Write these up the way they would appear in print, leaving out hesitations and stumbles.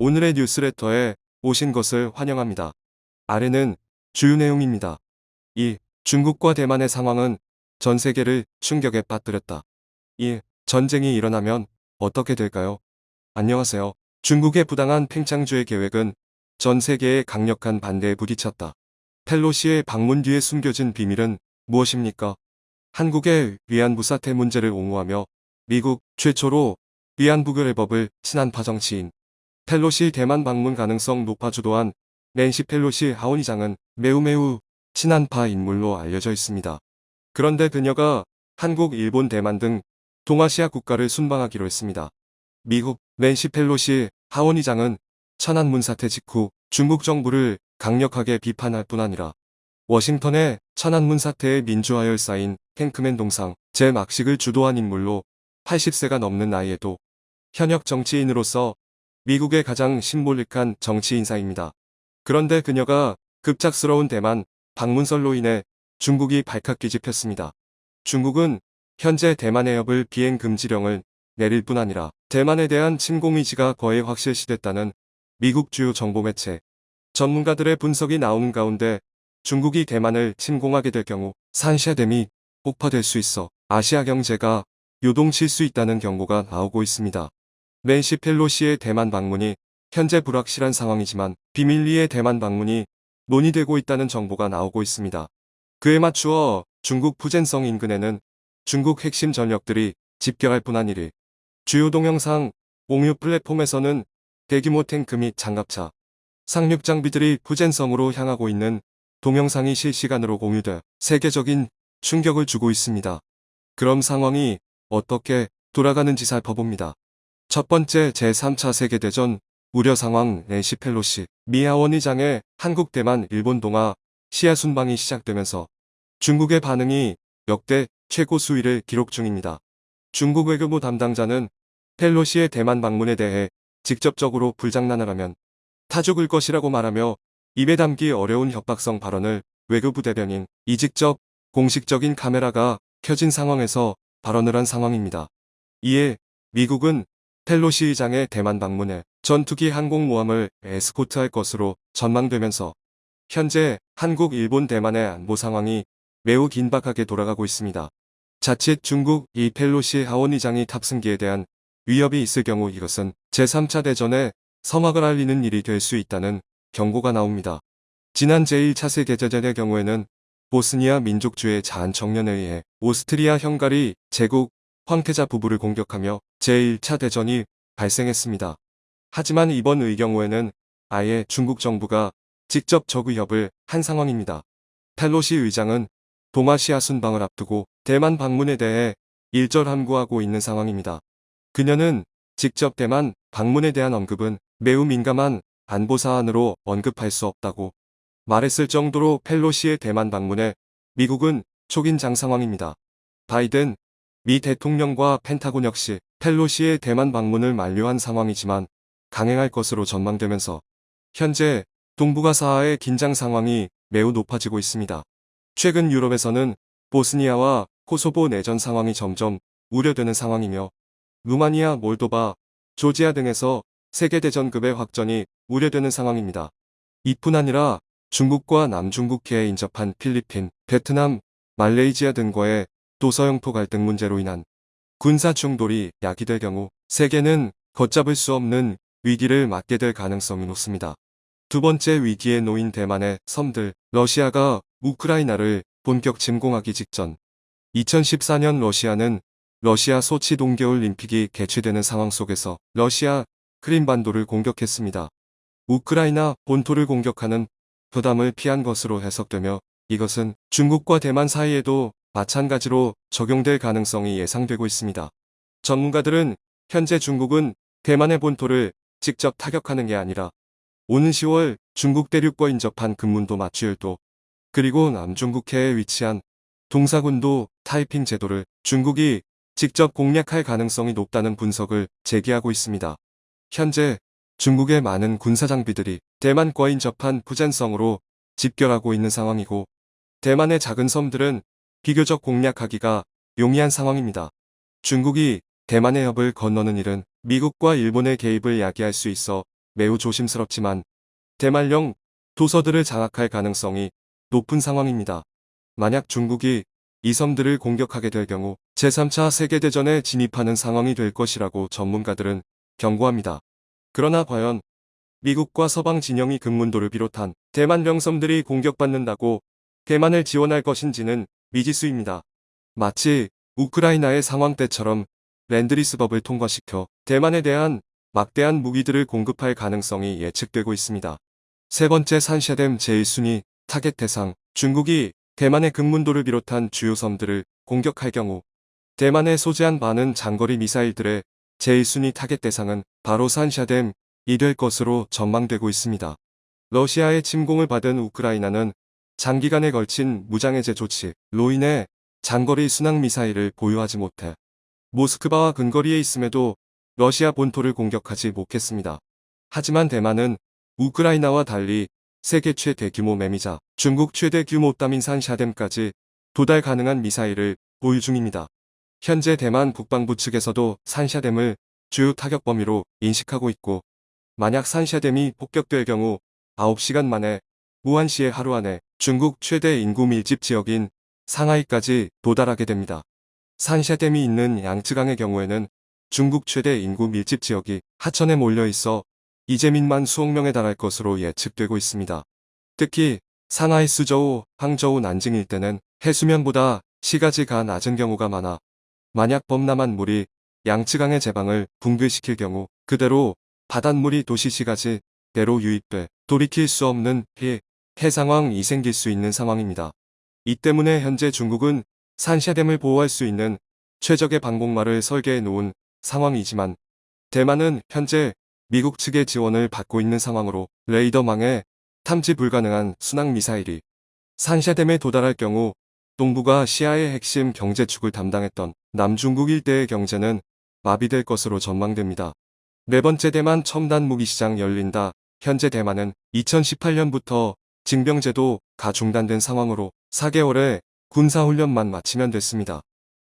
오늘의 뉴스레터에 오신 것을 환영합니다. 아래는 주요 내용입니다. 1. 중국과 대만의 상황은 전 세계를 충격에 빠뜨렸다. 1. 전쟁이 일어나면 어떻게 될까요? 안녕하세요. 중국의 부당한 팽창주의 계획은 전 세계의 강력한 반대에 부딪혔다. 펠로시의 방문 뒤에 숨겨진 비밀은 무엇입니까? 한국의 위안부 사태 문제를 옹호하며 미국 최초로 위안부 결의법을 친한파 정치인 펠로시 대만 방문 가능성 높아 주도한 낸시 펠로시 하원의장은 매우 친한파 인물로 알려져 있습니다. 그런데 그녀가 한국, 일본, 대만 등 동아시아 국가를 순방하기로 했습니다. 미국 낸시 펠로시 하원의장은 천안문 사태 직후 중국 정부를 강력하게 비판할 뿐 아니라 워싱턴의 천안문 사태의 민주화열 사인 탱크맨 동상 제 막식을 주도한 인물로 80세가 넘는 나이에도 현역 정치인으로서 미국의 가장 심볼릭한 정치 인사입니다. 그런데 그녀가 급작스러운 대만 방문설로 인해 중국이 발칵 뒤집혔습니다. 중국은 현재 대만 해협을 비행 금지령을 내릴 뿐 아니라 대만에 대한 침공 의지가 거의 확실시됐다는 미국 주요 정보 매체 전문가들의 분석이 나오는 가운데 중국이 대만을 침공하게 될 경우 산샤댐이 폭파될 수 있어 아시아 경제가 요동칠 수 있다는 경고가 나오고 있습니다. 낸시 펠로시의 대만 방문이 현재 불확실한 상황이지만 비밀리에 대만 방문이 논의되고 있다는 정보가 나오고 있습니다. 그에 맞추어 중국 푸젠성 인근에는 중국 핵심 전력들이 집결할 뿐 아니라 주요 동영상 공유 플랫폼에서는 대규모 탱크 및 장갑차, 상륙 장비들이 푸젠성으로 향하고 있는 동영상이 실시간으로 공유돼 세계적인 충격을 주고 있습니다. 그럼 상황이 어떻게 돌아가는지 살펴봅니다. 첫 번째 제3차 세계대전 우려 상황 낸시 펠로시 미 하원의장의 한국, 대만, 일본, 동아 시아 순방이 시작되면서 중국의 반응이 역대 최고 수위를 기록 중입니다. 중국 외교부 담당자는 펠로시의 대만 방문에 대해 직접적으로 불장난을 하면 타 죽을 것이라고 말하며 입에 담기 어려운 협박성 발언을 외교부 대변인 직접 공식적인 카메라가 켜진 상황에서 발언을 한 상황입니다. 이에 미국은 펠로시 의장의 대만 방문에 전투기 항공모함을 에스코트할 것으로 전망되면서 현재 한국, 일본, 대만의 안보 상황이 매우 긴박하게 돌아가고 있습니다. 자칫 중국 이 펠로시 하원의장이 탑승기에 대한 위협이 있을 경우 이것은 제3차 대전의 서막을 알리는 일이 될 수 있다는 경고가 나옵니다. 지난 제1차 세계대전의 경우에는 보스니아 민족주의 자한 청년에 의해 오스트리아 헝가리 제국 황태자 부부를 공격하며 제1차 대전이 발생했습니다. 하지만 이번 의 경우에는 아예 중국 정부가 직접 적의협을 한 상황입니다. 펠로시 의장은 동아시아 순방을 앞두고 대만 방문에 대해 일절 함구하고 있는 상황입니다. 그녀는 직접 대만 방문에 대한 언급은 매우 민감한 안보 사안으로 언급할 수 없다고 말했을 정도로 펠로시의 대만 방문에 미국은 초긴장 상황입니다. 바이든 미 대통령과 펜타곤 역시 펠로시의 대만 방문을 만료한 상황이지만 강행할 것으로 전망되면서 현재 동북아사하의 긴장 상황이 매우 높아지고 있습니다. 최근 유럽에서는 보스니아와 코소보 내전 상황이 점점 우려되는 상황이며 루마니아, 몰도바, 조지아 등에서 세계대전급의 확전이 우려되는 상황입니다. 이뿐 아니라 중국과 남중국해에 인접한 필리핀, 베트남, 말레이시아 등과의 도서영토 갈등 문제로 인한 군사 충돌이 야기될 경우 세계는 걷잡을 수 없는 위기를 맞게 될 가능성이 높습니다. 두 번째 위기에 놓인 대만의 섬들, 러시아가 우크라이나를 본격 침공하기 직전 2014년 러시아는 러시아 소치 동계올림픽이 개최되는 상황 속에서 러시아 크림반도를 공격했습니다. 우크라이나 본토를 공격하는 부담을 피한 것으로 해석되며 이것은 중국과 대만 사이에도 마찬가지로 적용될 가능성이 예상되고 있습니다. 전문가들은 현재 중국은 대만의 본토를 직접 타격하는 게 아니라 오는 10월 중국 대륙과 인접한 금문도 마취열도 그리고 남중국해에 위치한 동사군도 타이핑 제도를 중국이 직접 공략할 가능성이 높다는 분석을 제기하고 있습니다. 현재 중국의 많은 군사장비들이 대만과 인접한 푸젠성으로 집결하고 있는 상황이고 대만의 작은 섬들은 비교적 공략하기가 용이한 상황입니다. 중국이 대만의 협을 건너는 일은 미국과 일본의 개입을 야기할 수 있어 매우 조심스럽지만 대만령 도서들을 장악할 가능성이 높은 상황입니다. 만약 중국이 이 섬들을 공격하게 될 경우 제3차 세계대전에 진입하는 상황이 될 것이라고 전문가들은 경고합니다. 그러나 과연 미국과 서방 진영이 금문도를 비롯한 대만령 섬들이 공격받는다고 대만을 지원할 것인지는 미지수입니다. 마치 우크라이나의 상황 때처럼 랜드리스법을 통과시켜 대만에 대한 막대한 무기들을 공급할 가능성이 예측되고 있습니다. 세 번째, 산샤댐 제1순위 타겟 대상. 중국이 대만의 금문도를 비롯한 주요 섬들을 공격할 경우 대만에 소재한 많은 장거리 미사일들의 제1순위 타겟 대상은 바로 산샤댐이 될 것으로 전망되고 있습니다. 러시아의 침공을 받은 우크라이나는 장기간에 걸친 무장해제 조치로 인해 장거리 순항 미사일을 보유하지 못해 모스크바와 근거리에 있음에도 러시아 본토를 공격하지 못했습니다. 하지만 대만은 우크라이나와 달리 세계 최대 규모 매미자 중국 최대 규모 따민 산샤댐까지 도달 가능한 미사일을 보유 중입니다. 현재 대만 국방부 측에서도 산샤댐을 주요 타격 범위로 인식하고 있고, 만약 산샤댐이 폭격될 경우 9시간 만에 우한시의 하루 안에 중국 최대 인구 밀집 지역인 상하이까지 도달하게 됩니다. 산샤댐이 있는 양쯔강의 경우에는 중국 최대 인구 밀집 지역이 하천에 몰려 있어 이재민만 수억 명에 달할 것으로 예측되고 있습니다. 특히 상하이 수저우, 항저우, 난징 일대는 해수면보다 시가지가 낮은 경우가 많아 만약 범람한 물이 양쯔강의 제방을 붕괴시킬 경우 그대로 바닷물이 도시 시가지대로 유입돼 돌이킬 수 없는 폐해 상황이 생길 수 있는 상황입니다. 이 때문에 현재 중국은 산샤댐을 보호할 수 있는 최적의 방공망을 설계해 놓은 상황이지만 대만은 현재 미국 측의 지원을 받고 있는 상황으로 레이더망에 탐지 불가능한 순항 미사일이 산샤댐에 도달할 경우 동북아 시아의 핵심 경제축을 담당했던 남중국 일대의 경제는 마비될 것으로 전망됩니다. 네 번째, 대만 첨단 무기 시장 열린다. 현재 대만은 2018년부터 징병제도가 중단된 상황으로 4개월의 군사훈련만 마치면 됐습니다.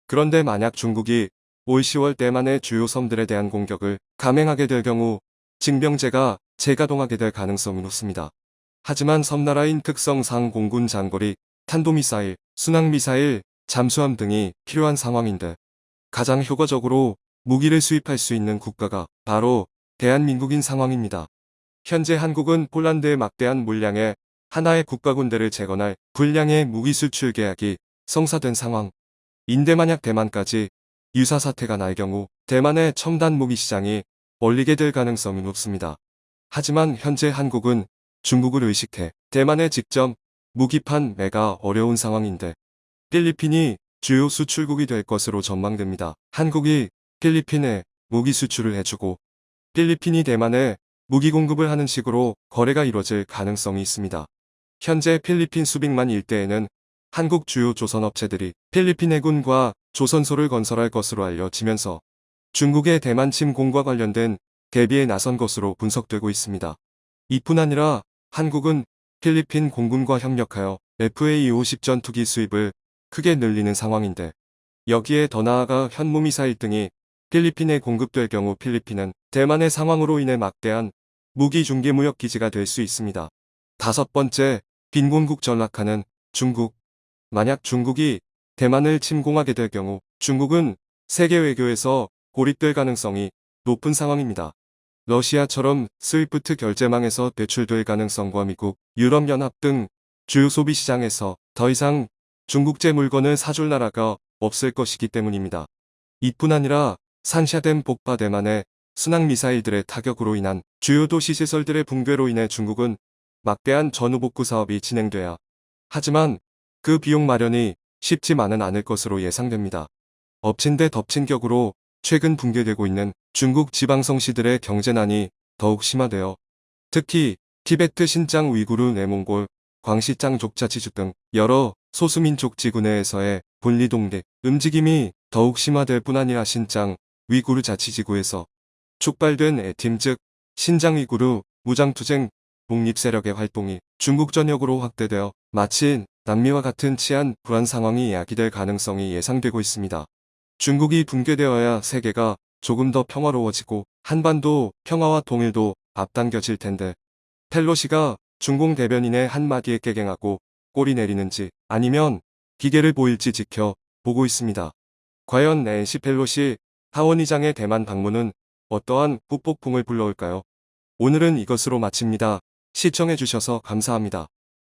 그런데 만약 중국이 올 10월 대만의 주요 섬들에 대한 공격을 감행하게 될 경우 징병제가 재가동하게 될 가능성이 높습니다. 하지만 섬나라인 특성상 공군 장거리, 탄도미사일, 순항미사일, 잠수함 등이 필요한 상황인데 가장 효과적으로 무기를 수입할 수 있는 국가가 바로 대한민국인 상황입니다. 현재 한국은 폴란드의 막대한 물량의 하나의 국가군대를 재건할 분량의 무기 수출 계약이 성사된 상황인데 만약 대만까지 유사 사태가 날 경우 대만의 첨단 무기 시장이 얼리게 될 가능성이 높습니다. 하지만 현재 한국은 중국을 의식해 대만에 직접 무기판 매가 어려운 상황인데 필리핀이 주요 수출국이 될 것으로 전망됩니다. 한국이 필리핀에 무기 수출을 해주고 필리핀이 대만에 무기 공급을 하는 식으로 거래가 이뤄질 가능성이 있습니다. 현재 필리핀 수빅만 일대에는 한국 주요 조선업체들이 필리핀 해군과 조선소를 건설할 것으로 알려지면서 중국의 대만 침공과 관련된 대비에 나선 것으로 분석되고 있습니다. 이뿐 아니라 한국은 필리핀 공군과 협력하여 FA-50 전투기 수입을 크게 늘리는 상황인데 여기에 더 나아가 현무미사일 등이 필리핀에 공급될 경우 필리핀은 대만의 상황으로 인해 막대한 무기 중개 무역 기지가 될 수 있습니다. 다섯 번째, 빈곤국 전락하는 중국. 만약 중국이 대만을 침공하게 될 경우 중국은 세계 외교에서 고립될 가능성이 높은 상황입니다. 러시아처럼 스위프트 결제망에서 배출될 가능성과 미국, 유럽연합 등 주요 소비시장에서 더 이상 중국제 물건을 사줄 나라가 없을 것이기 때문입니다. 이뿐 아니라 산샤댐 폭파, 대만의 순항미사일들의 타격으로 인한 주요 도시 시설들의 붕괴로 인해 중국은 막대한 전후복구 사업이 진행돼야 하지만 그 비용 마련이 쉽지만은 않을 것으로 예상됩니다. 엎친 데 덮친 격으로 최근 붕괴되고 있는 중국 지방성시들의 경제난이 더욱 심화되어 특히 티베트, 신장, 위구르, 내몽골, 광시짱 족자지주 등 여러 소수민족 지구 내에서의 분리독립 움직임이 더욱 심화될 뿐 아니라 신장, 위구르 자치지구에서 촉발된 애팀 즉 신장 위구르 무장투쟁 독립세력의 활동이 중국 전역으로 확대되어 마치 남미와 같은 치안 불안 상황이 야기될 가능성이 예상되고 있습니다. 중국이 붕괴되어야 세계가 조금 더 평화로워지고 한반도 평화와 통일도 앞당겨질 텐데. 펠로시가 중공 대변인의 한마디에 깨갱하고 꼬리 내리는지 아니면 기계를 보일지 지켜 보고 있습니다. 과연 낸시 펠로시 하원의장의 대만 방문은 어떠한 후폭풍을 불러올까요? 오늘은 이것으로 마칩니다. 시청해주셔서 감사합니다.